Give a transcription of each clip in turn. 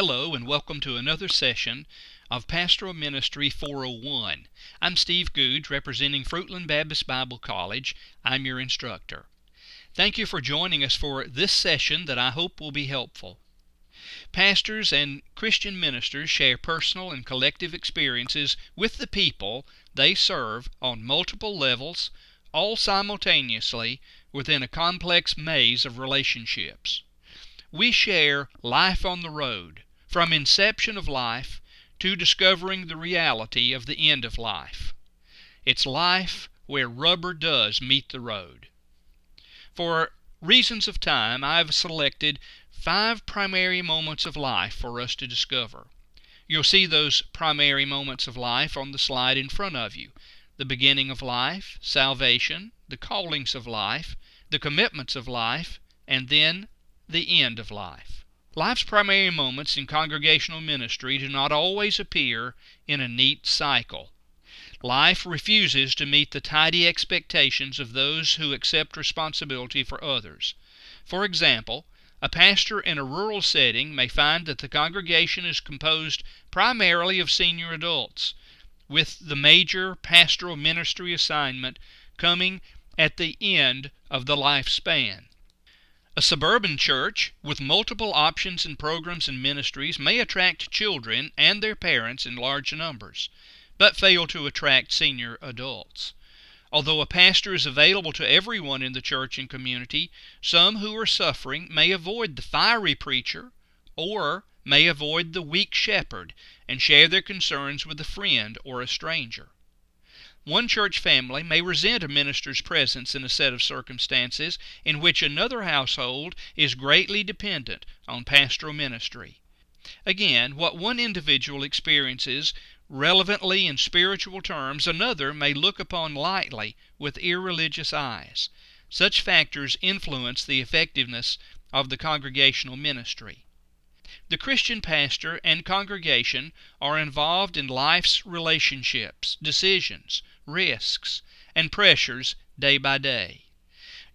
Hello and welcome to another session of Pastoral Ministry 401. I'm Steve Googe, representing Fruitland Baptist Bible College. I'm your instructor. Thank you for joining us for this session that I hope will be helpful. Pastors and Christian ministers share personal and collective experiences with the people they serve on multiple levels, all simultaneously within a complex maze of relationships. We share life on the road, from inception of life to discovering the reality of the end of life. It's life where rubber does meet the road. For reasons of time, I've selected 5 primary moments of life for us to discover. You'll see those primary moments of life on the slide in front of you. The beginning of life, salvation, the callings of life, the commitments of life, and then the end of life. Life's primary moments in congregational ministry do not always appear in a neat cycle. Life refuses to meet the tidy expectations of those who accept responsibility for others. For example, a pastor in a rural setting may find that the congregation is composed primarily of senior adults, with the major pastoral ministry assignment coming at the end of the lifespan. A suburban church with multiple options and programs and ministries may attract children and their parents in large numbers, but fail to attract senior adults. Although a pastor is available to everyone in the church and community, some who are suffering may avoid the fiery preacher or may avoid the weak shepherd and share their concerns with a friend or a stranger. One church family may resent a minister's presence in a set of circumstances in which another household is greatly dependent on pastoral ministry. Again, what one individual experiences relevantly in spiritual terms, another may look upon lightly with irreligious eyes. Such factors influence the effectiveness of the congregational ministry. The Christian pastor and congregation are involved in life's relationships, decisions, risks, and pressures day by day.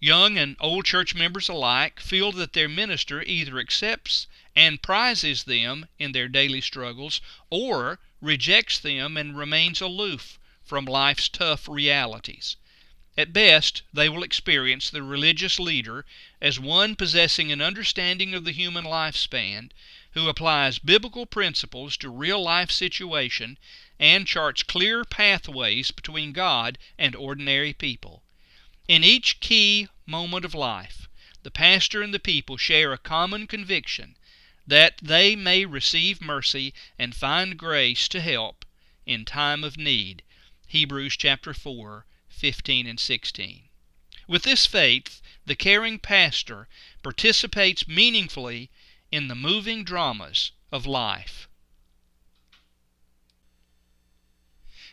Young and old church members alike feel that their minister either accepts and prizes them in their daily struggles or rejects them and remains aloof from life's tough realities. At best, they will experience the religious leader as one possessing an understanding of the human lifespan, who applies biblical principles to real-life situation and charts clear pathways between God and ordinary people. In each key moment of life, the pastor and the people share a common conviction that they may receive mercy and find grace to help in time of need. Hebrews chapter 4, 15 and 16. With this faith, the caring pastor participates meaningfully in the moving dramas of life.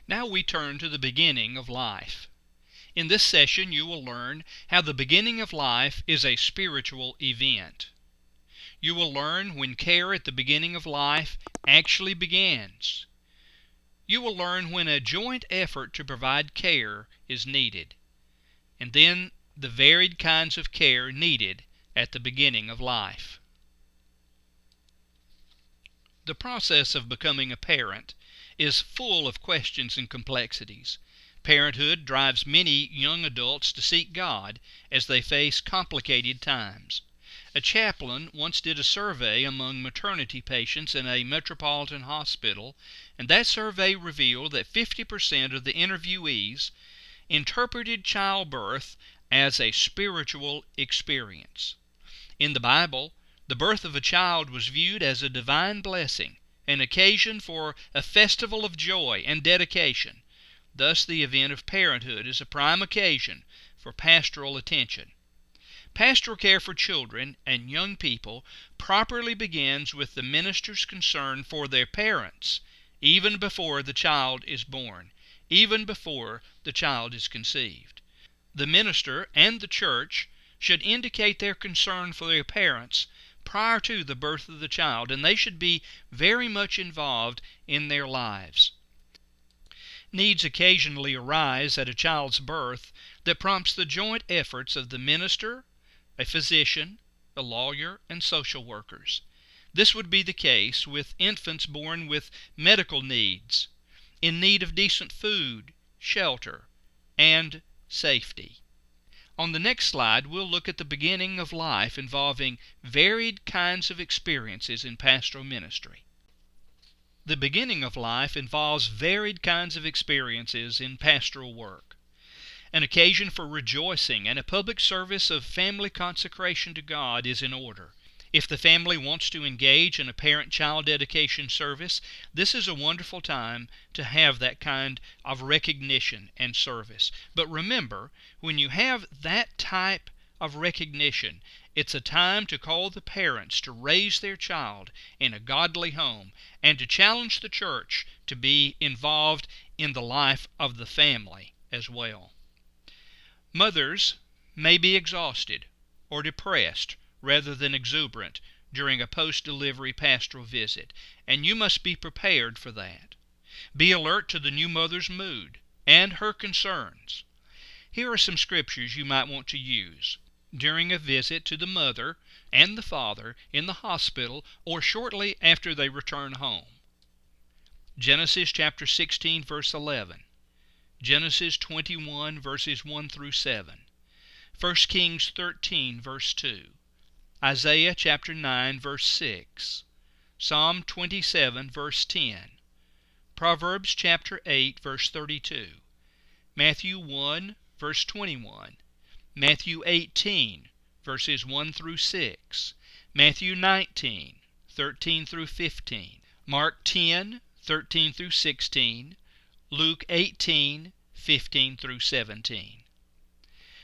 Now we turn to the beginning of life. In this session you will learn how the beginning of life is a spiritual event. You will learn when care at the beginning of life actually begins. You will learn when a joint effort to provide care is needed, and then the varied kinds of care needed at the beginning of life. The process of becoming a parent is full of questions and complexities. Parenthood drives many young adults to seek God as they face complicated times. A chaplain once did a survey among maternity patients in a metropolitan hospital, and that survey revealed that 50% of the interviewees interpreted childbirth as a spiritual experience. In the Bible, the birth of a child was viewed as a divine blessing, an occasion for a festival of joy and dedication. Thus, the event of parenthood is a prime occasion for pastoral attention. Pastoral care for children and young people properly begins with the minister's concern for their parents, even before the child is born, even before the child is conceived. The minister and the church should indicate their concern for their parents prior to the birth of the child, and they should be very much involved in their lives. Needs occasionally arise at a child's birth that prompts the joint efforts of the minister, a physician, a lawyer, and social workers. This would be the case with infants born with medical needs, in need of decent food, shelter, and safety. On the next slide, we'll look at the beginning of life involving varied kinds of experiences in pastoral ministry. The beginning of life involves varied kinds of experiences in pastoral work. An occasion for rejoicing and a public service of family consecration to God is in order. If the family wants to engage in a parent-child dedication service, this is a wonderful time to have that kind of recognition and service. But remember, when you have that type of recognition, it's a time to call the parents to raise their child in a godly home and to challenge the church to be involved in the life of the family as well. Mothers may be exhausted or depressed rather than exuberant during a post-delivery pastoral visit, and you must be prepared for that. Be alert to the new mother's mood and her concerns. Here are some scriptures you might want to use during a visit to the mother and the father in the hospital or shortly after they return home. Genesis chapter 16, verse 11. Genesis 21, verses 1 through 7. 1 Kings 13, verse 2. Isaiah chapter 9, verse 6. Psalm 27, verse 10. Proverbs chapter 8, verse 32. Matthew 1, verse 21. Matthew 18, verses 1 through 6. Matthew 19, 13 through 15. Mark 10, 13 through 16. Luke 18, 15 through 17.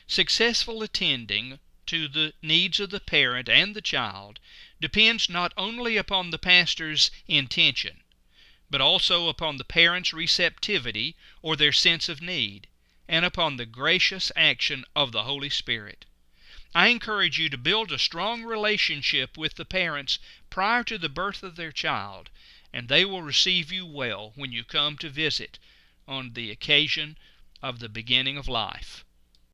Successful attending to the needs of the parent and the child depends not only upon the pastor's intention, but also upon the parent's receptivity or their sense of need, and upon the gracious action of the Holy Spirit. I encourage you to build a strong relationship with the parents prior to the birth of their child, and they will receive you well when you come to visit on the occasion of the beginning of life.